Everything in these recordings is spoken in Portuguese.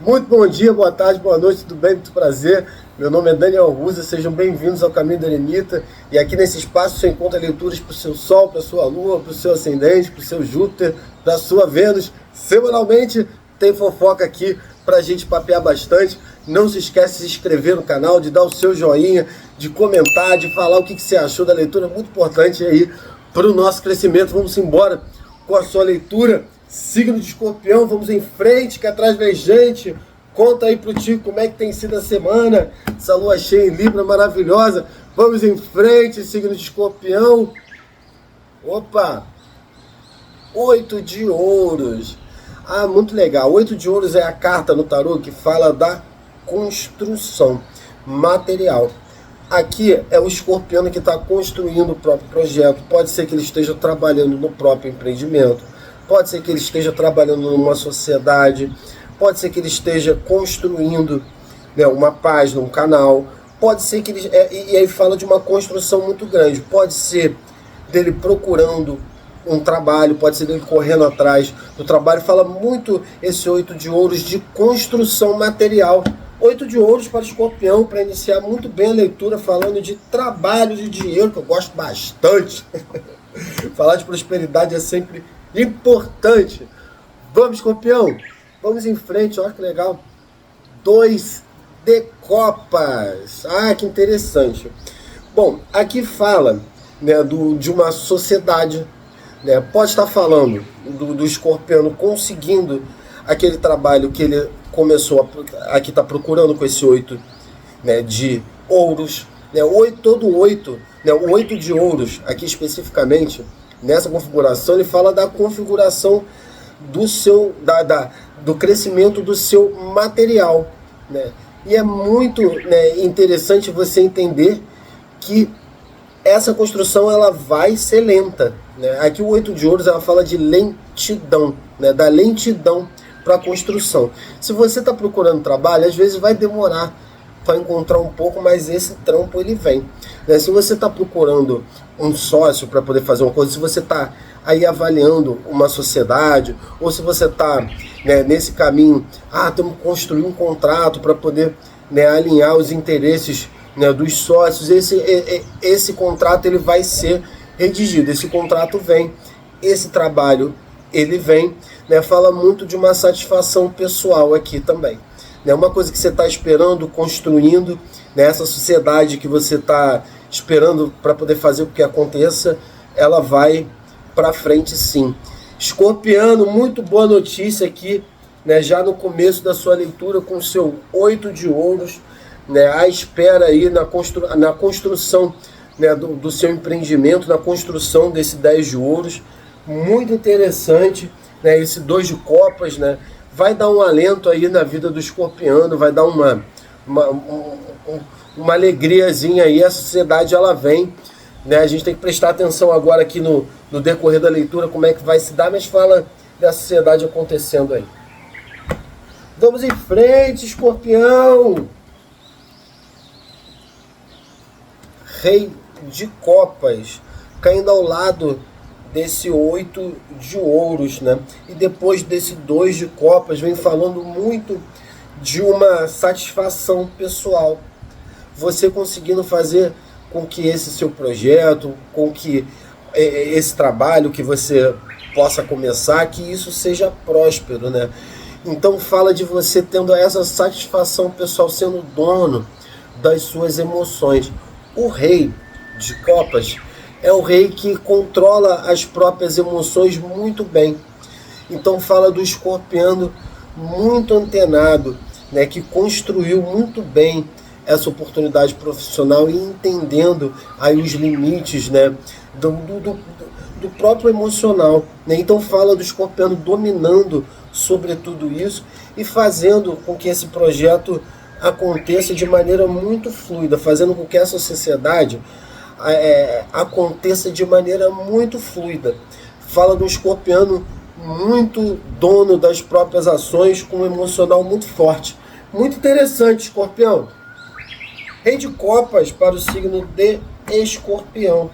Muito bom dia, boa tarde, boa noite, tudo bem? Muito prazer. Meu nome é Daniel Ruza, sejam bem-vindos ao Caminho da Eremita. E aqui nesse espaço você encontra leituras para o seu Sol, para a sua Lua, para o seu Ascendente, para o seu Júpiter, para a sua Vênus. Semanalmente tem fofoca aqui para a gente papear bastante. Não se esquece de se inscrever no canal, de dar o seu joinha, de comentar, de falar o que você achou da leitura. Muito importante aí para o nosso crescimento. Vamos embora com a sua leitura. Signo de Escorpião, vamos em frente, que atrás vem gente. Conta aí pro tio como é que tem sido a semana, essa lua cheia em Libra maravilhosa. Vamos em frente, signo de Escorpião. Opa! 8 de ouros. Ah, muito legal. 8 de ouros é a carta no tarô que fala da construção material. Aqui é o escorpiano que está construindo o próprio projeto. Pode ser que ele esteja trabalhando no próprio empreendimento. Pode ser que ele esteja trabalhando numa sociedade, pode ser que ele esteja construindo, né, uma página, um canal, pode ser que ele... E aí fala de uma construção muito grande, pode ser dele procurando um trabalho, pode ser dele correndo atrás do trabalho. Fala muito esse 8 de ouros de construção material. 8 de ouros para o escorpião, para iniciar muito bem a leitura, falando de trabalho, de dinheiro, que eu gosto bastante. Falar de prosperidade é sempre importante. Vamos, escorpião, vamos em frente. Olha que legal, 2 de copas. Ah, que interessante. Bom, aqui fala, né, de uma sociedade, né? Pode estar falando do escorpiano conseguindo aquele trabalho que ele começou aqui está procurando com esse 8, né, de ouros, né? Todo 8, né, o 8 de ouros aqui especificamente. Nessa configuração, ele fala da configuração do seu, do crescimento do seu material, né? E é muito, né, interessante você entender que essa construção ela vai ser lenta, né? Aqui o 8 de ouros ela fala de lentidão, né? Da lentidão para a construção. Se você está procurando trabalho, às vezes vai demorar para encontrar um pouco, mas esse trampo ele vem, né? Se você está procurando um sócio para poder fazer uma coisa, se você está aí avaliando uma sociedade, ou se você está, né, nesse caminho, temos que construir um contrato para poder, né, alinhar os interesses, né, dos sócios, esse contrato ele vai ser redigido, esse contrato vem, esse trabalho ele vem, né? Fala muito de uma satisfação pessoal aqui também. É uma coisa que você está esperando, construindo, né? Essa sociedade que você está esperando para poder fazer com que aconteça, ela vai para frente sim. Escorpiano, muito boa notícia aqui, né? Já no começo da sua leitura com o seu 8 de ouros, né? À espera aí na construção, né, do seu empreendimento, na construção desse 10 de ouros. Muito interessante, né? Esse 2 de copas, né? Vai dar um alento aí na vida do escorpiano, vai dar uma alegriazinha aí, a sociedade ela vem, né? A gente tem que prestar atenção agora aqui no decorrer da leitura, como é que vai se dar, mas fala da sociedade acontecendo aí. Vamos em frente, escorpião! Rei de copas, caindo ao lado desse 8 de ouros, né? E depois desse 2 de copas, vem falando muito de uma satisfação pessoal. Você conseguindo fazer com que esse seu projeto, com que esse trabalho que você possa começar, que isso seja próspero, né? Então fala de você tendo essa satisfação pessoal, sendo dono das suas emoções. O rei de copas é o rei que controla as próprias emoções muito bem. Então fala do escorpiano muito antenado, né, que construiu muito bem essa oportunidade profissional e entendendo aí os limites, né, do próprio emocional, né? Então fala do escorpiano dominando sobre tudo isso e fazendo com que esse projeto aconteça de maneira muito fluida, fazendo com que essa sociedade aconteça de maneira muito fluida. Fala do escorpiano muito dono das próprias ações, com um emocional muito forte. Muito interessante, escorpião. Rei de copas para o signo de escorpião.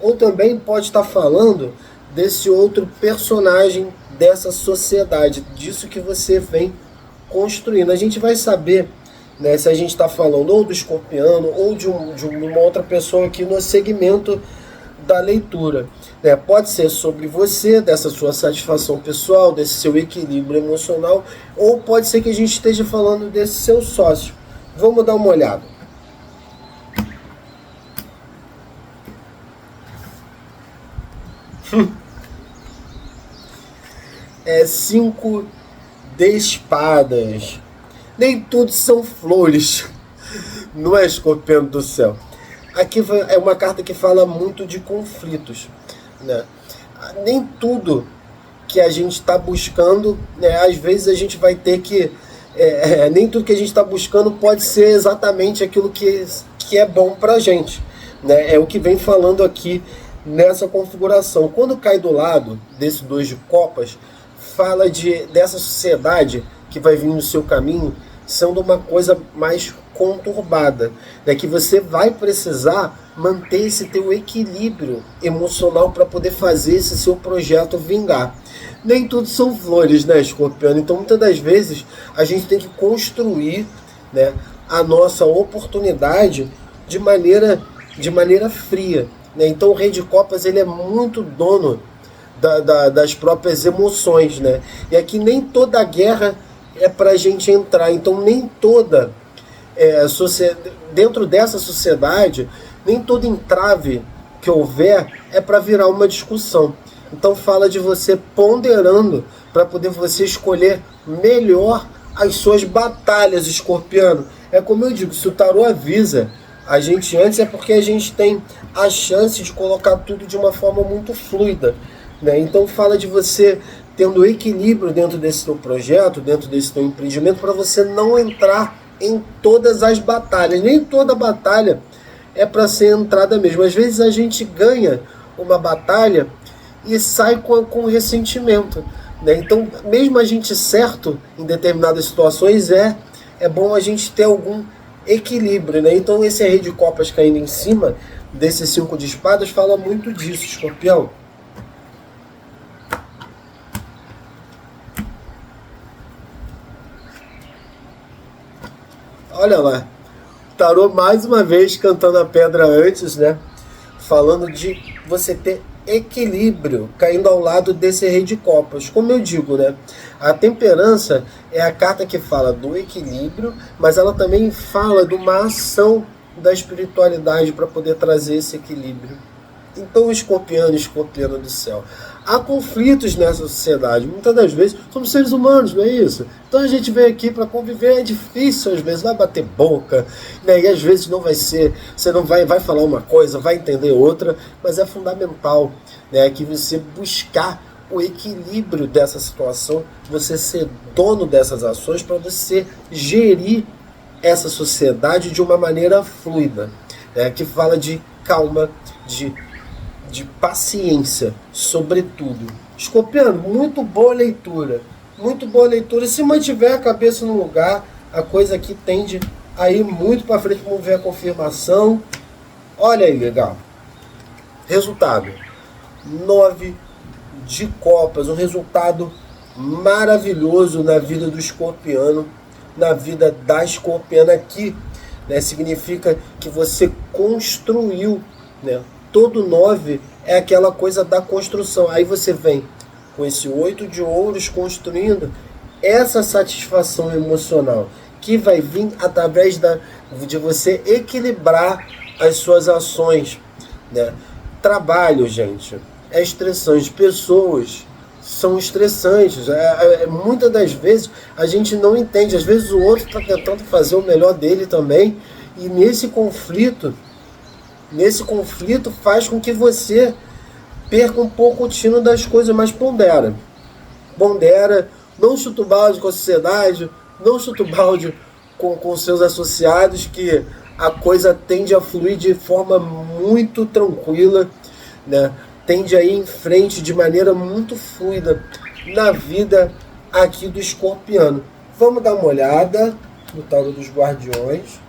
Ou também pode estar falando desse outro personagem dessa sociedade, disso que você vem construindo. A gente vai saber, né, se a gente está falando ou do escorpiano ou de uma outra pessoa aqui no segmento da leitura. Né? Pode ser sobre você, dessa sua satisfação pessoal, desse seu equilíbrio emocional, ou pode ser que a gente esteja falando desse seu sócio. Vamos dar uma olhada. É 5 de espadas. Nem tudo são flores, não é, escorpião do céu? Aqui é uma carta que fala muito de conflitos, né? Nem tudo que a gente está buscando, né, às vezes a gente vai ter que... nem tudo que a gente está buscando pode ser exatamente aquilo que é bom para a gente, né? É o que vem falando aqui nessa configuração. Quando cai do lado desse 2 de copas, fala dessa sociedade que vai vir no seu caminho sendo uma coisa mais conturbada, né? Que você vai precisar manter esse teu equilíbrio emocional para poder fazer esse seu projeto vingar. Nem tudo são flores, né, escorpião? Então muitas das vezes a gente tem que construir, né, a nossa oportunidade de maneira fria, né? Então o Rei de Copas, ele é muito dono das próprias emoções, né? E aqui nem toda guerra é para a gente entrar. Então nem toda dentro dessa sociedade, nem todo entrave que houver é para virar uma discussão. Então fala de você ponderando para poder você escolher melhor as suas batalhas, escorpiano. É como eu digo, se o tarô avisa a gente antes, é porque a gente tem a chance de colocar tudo de uma forma muito fluida, né? Então fala de você tendo equilíbrio dentro desse teu projeto, dentro desse teu empreendimento, para você não entrar em todas as batalhas. Nem toda batalha é para ser entrada mesmo. Às vezes a gente ganha uma batalha e sai com ressentimento, né? Então, mesmo a gente certo em determinadas situações, é bom a gente ter algum equilíbrio, né? Então esse Rei de Copas caindo em cima desse 5 de espadas fala muito disso, escorpião. Olha lá, tarô mais uma vez cantando a pedra antes, né? Falando de você ter equilíbrio, caindo ao lado desse Rei de Copas. Como eu digo, né? A temperança é a carta que fala do equilíbrio, mas ela também fala de uma ação da espiritualidade para poder trazer esse equilíbrio. Então, escorpiano do céu, há conflitos nessa sociedade. Muitas das vezes somos seres humanos, não é isso? Então a gente vem aqui para conviver, é difícil às vezes, vai bater boca, né? E às vezes não vai ser, você não vai falar uma coisa, vai entender outra, mas é fundamental, né, que você buscar o equilíbrio dessa situação, você ser dono dessas ações para você gerir essa sociedade de uma maneira fluida, né, que fala de calma, de paciência, sobretudo. Escorpião, muito boa leitura. Muito boa leitura. Se mantiver a cabeça no lugar, a coisa aqui tende a ir muito para frente. Vamos ver a confirmação. Olha aí, legal. Resultado: 9 de copas. Um resultado maravilhoso na vida do escorpiano, na vida da escorpiana aqui, né? Significa que você construiu, né? Todo 9 é aquela coisa da construção. Aí você vem com esse 8 de ouros construindo essa satisfação emocional que vai vir através de você equilibrar as suas ações, né? Trabalho, gente, é estressante. Pessoas são estressantes. Muitas das vezes a gente não entende. Às vezes o outro está tentando fazer o melhor dele também. E nesse conflito faz com que você perca um pouco o tino das coisas, mas pondera, não chuta o balde com a sociedade, não chuta o balde com seus associados, que a coisa tende a fluir de forma muito tranquila, né? Tende a ir em frente de maneira muito fluida na vida aqui do escorpiano. Vamos dar uma olhada no tarô dos guardiões.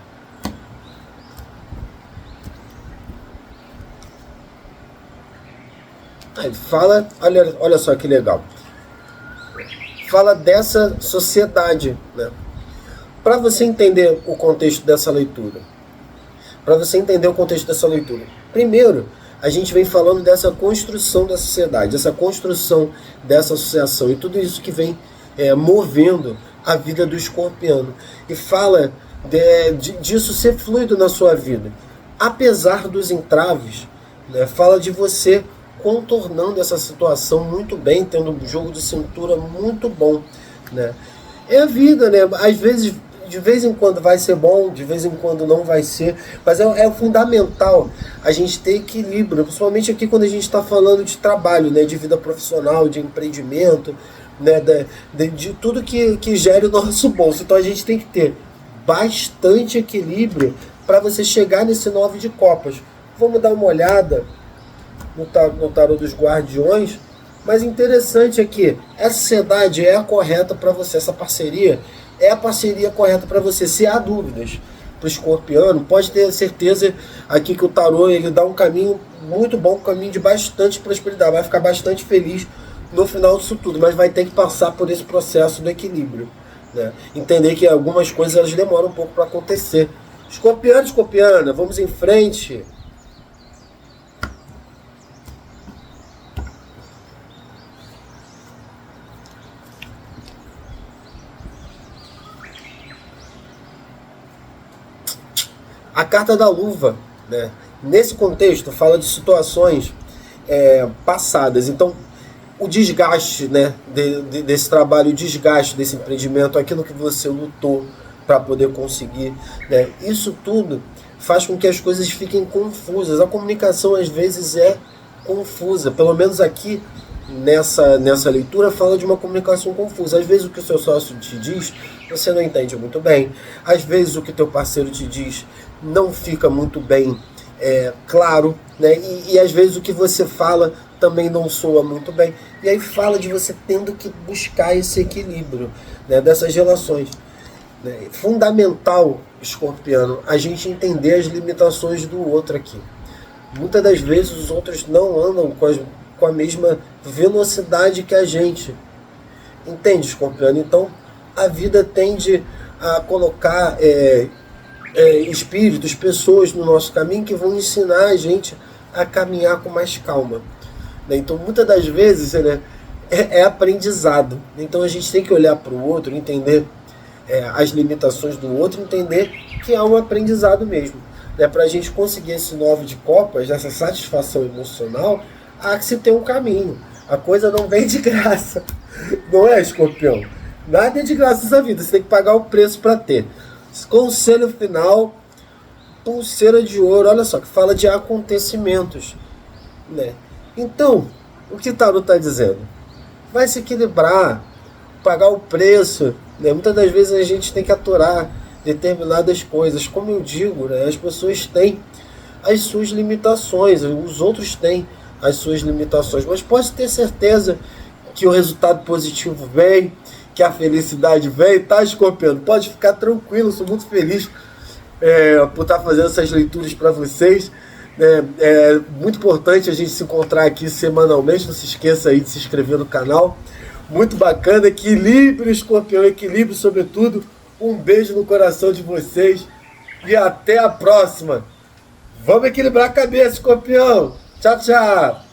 Aí fala, olha só que legal. Fala dessa sociedade, né? para você entender o contexto dessa leitura, primeiro, a gente vem falando dessa construção da sociedade, dessa construção dessa associação e tudo isso que vem movendo a vida do escorpiano. E fala disso ser fluido na sua vida. Apesar dos entraves, né, fala de você contornando essa situação muito bem, tendo um jogo de cintura muito bom. Né? É a vida, né? Às vezes, de vez em quando vai ser bom, de vez em quando não vai ser, mas é fundamental a gente ter equilíbrio, principalmente aqui quando a gente está falando de trabalho, né, de vida profissional, de empreendimento, né, de tudo que gere o nosso bolso. Então a gente tem que ter bastante equilíbrio para você chegar nesse 9 de copas. Vamos dar uma olhada no tarô dos guardiões, mas interessante é que essa sociedade é a correta para você, essa parceria é a parceria correta para você. Se há dúvidas para o escorpiano, pode ter certeza aqui que o tarô ele dá um caminho muito bom, um caminho de bastante prosperidade, vai ficar bastante feliz no final disso tudo, mas vai ter que passar por esse processo do equilíbrio, né? Entender que algumas coisas elas demoram um pouco para acontecer. Escorpiano, escorpiana, vamos em frente. A carta da luva, né? Nesse contexto, fala de situações passadas. Então, o desgaste, né, desse trabalho, o desgaste desse empreendimento, aquilo que você lutou para poder conseguir, né? Isso tudo faz com que as coisas fiquem confusas. A comunicação, às vezes, é confusa. Pelo menos aqui, nessa leitura, fala de uma comunicação confusa. Às vezes, o que o seu sócio te diz, você não entende muito bem. Às vezes, o que o teu parceiro te diz não fica muito bem claro, né? E às vezes o que você fala também não soa muito bem. E aí fala de você tendo que buscar esse equilíbrio, né, dessas relações. Né? Fundamental, escorpiano, a gente entender as limitações do outro aqui. Muitas das vezes os outros não andam com a mesma velocidade que a gente. Entende, escorpiano? Então a vida tende a colocar espíritos, pessoas no nosso caminho que vão ensinar a gente a caminhar com mais calma. Né? Então, muitas das vezes, né, é aprendizado. Então, a gente tem que olhar para o outro, entender as limitações do outro, entender que é um aprendizado mesmo. Né? Para a gente conseguir esse 9 de copas, essa satisfação emocional, há que se ter um caminho. A coisa não vem de graça. Não é, escorpião? Nada é de graça nessa vida. Você tem que pagar o preço para ter. Conselho final, pulseira de ouro, olha só, que fala de acontecimentos, né? Então, o que o tarô está dizendo? Vai se equilibrar, pagar o preço, né? Muitas das vezes a gente tem que aturar determinadas coisas. Como eu digo, né? As pessoas têm as suas limitações, os outros têm as suas limitações, mas pode ter certeza que o resultado positivo vem, que a felicidade vem, tá, escorpiano? Pode ficar tranquilo, sou muito feliz por estar fazendo essas leituras para vocês. É muito importante a gente se encontrar aqui semanalmente, não se esqueça aí de se inscrever no canal. Muito bacana, equilíbrio, escorpião, equilíbrio sobretudo. Um beijo no coração de vocês e até a próxima. Vamos equilibrar a cabeça, escorpião. Tchau, tchau.